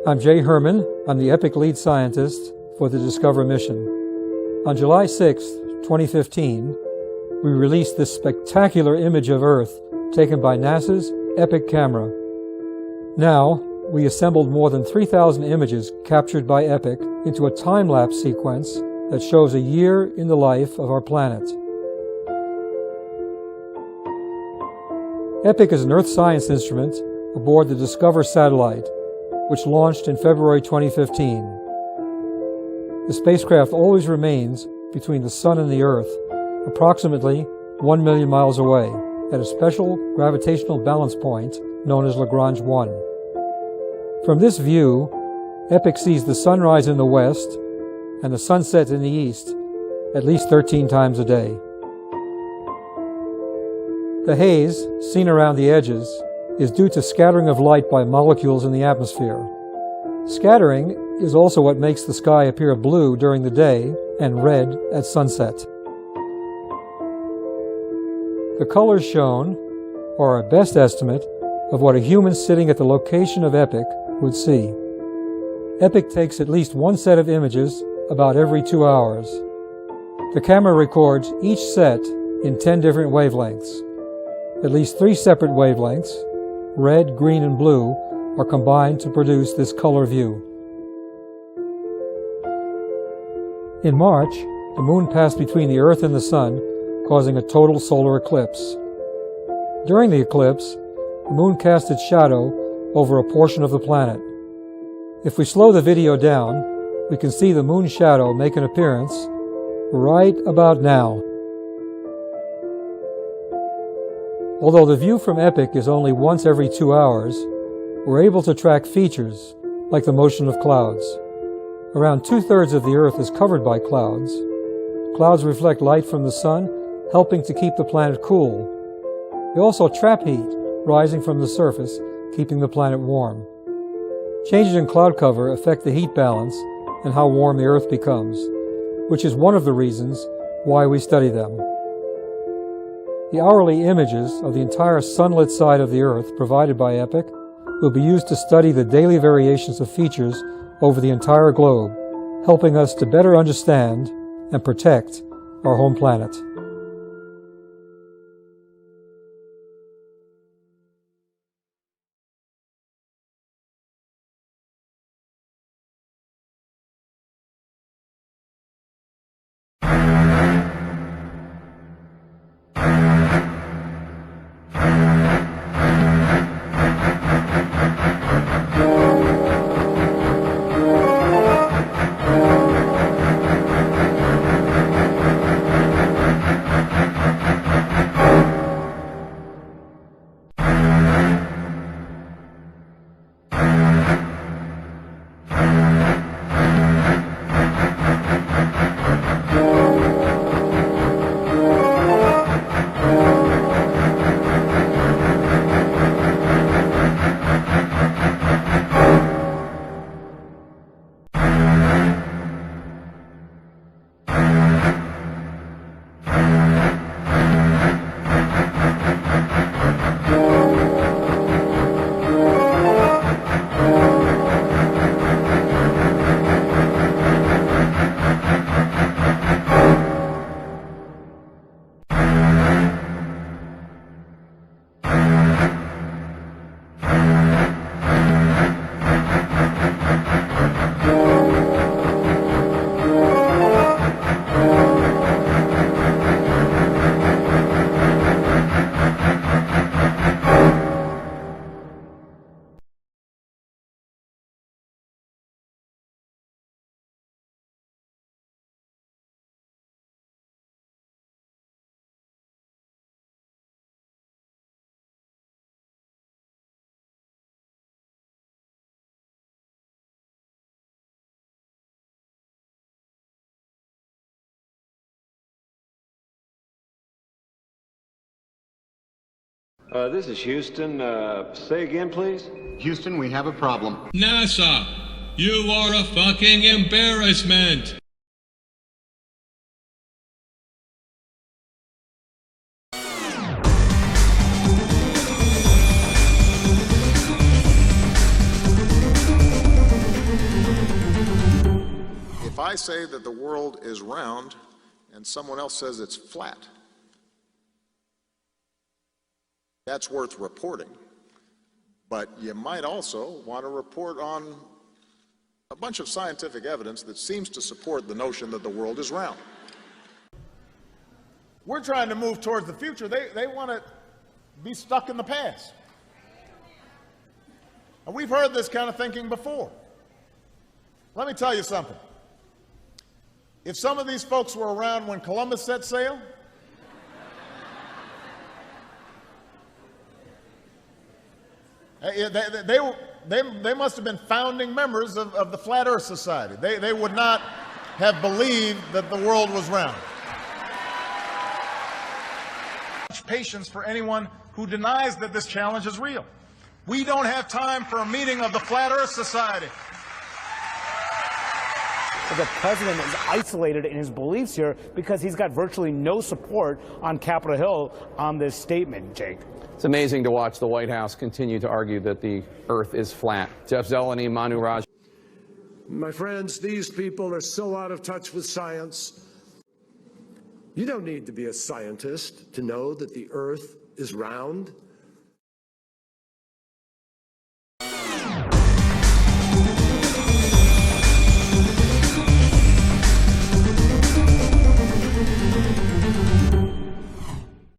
I'm Jay Herman. I'm the EPIC lead scientist for the Discover mission. On July 6, 2015, we released this spectacular image of Earth taken by NASA's EPIC camera. Now, we assembled more than 3,000 images captured by EPIC into a time-lapse sequence that shows a year in the life of our planet. EPIC is an Earth science instrument aboard the Discover satellite, which launched in February 2015. The spacecraft always remains between the Sun and the Earth, approximately 1 million miles away, at a special gravitational balance point known as Lagrange 1. From this view, EPIC sees the sunrise in the west and the sunset in the east at least 13 times a day. The haze, seen around the edges, is due to scattering of light by molecules in the atmosphere. Scattering is also what makes the sky appear blue during the day and red at sunset. The colors shown are our best estimate of what a human sitting at the location of EPIC would see. EPIC takes at least one set of images about every 2 hours. The camera records each set in 10 different wavelengths. At least 3 separate wavelengths, red, green, and blue, are combined to produce this color view. In March, the moon passed between the Earth and the Sun, causing a total solar eclipse. During the eclipse, the moon cast its shadow over a portion of the planet. If we slow the video down, we can see the moon shadow make an appearance right about now. Although the view from EPIC is only once every 2 hours, we're able to track features like the motion of clouds. Around 2/3 of the Earth is covered by clouds. Clouds reflect light from the Sun, helping to keep the planet cool. They also trap heat rising from the surface, keeping the planet warm. Changes in cloud cover affect the heat balance and how warm the Earth becomes, which is one of the reasons why we study them. The hourly images of the entire sunlit side of the Earth provided by EPIC will be used to study the daily variations of features over the entire globe, helping us to better understand and protect our home planet. This is Houston. Say again, please. Houston, we have a problem. NASA, you are a fucking embarrassment. I say that the world is round and someone else says it's flat, that's worth reporting. But you might also want to report on a bunch of scientific evidence that seems to support the notion that the world is round. We're trying to move towards the future. They want to be stuck in the past. And we've heard this kind of thinking before. Let me tell you something. If some of these folks were around when Columbus set sail, they must have been founding members of the Flat Earth Society. They would not have believed that the world was round. Patience for anyone who denies that this challenge is real. We don't have time for a meeting of the Flat Earth Society. The president is isolated in his beliefs here because he's got virtually no support on Capitol Hill on this statement, Jake. It's amazing to watch the White House continue to argue that the earth is flat. Jeff Zeleny, Manu Raj. My friends, these people are so out of touch with science. You don't need to be a scientist to know that the earth is round.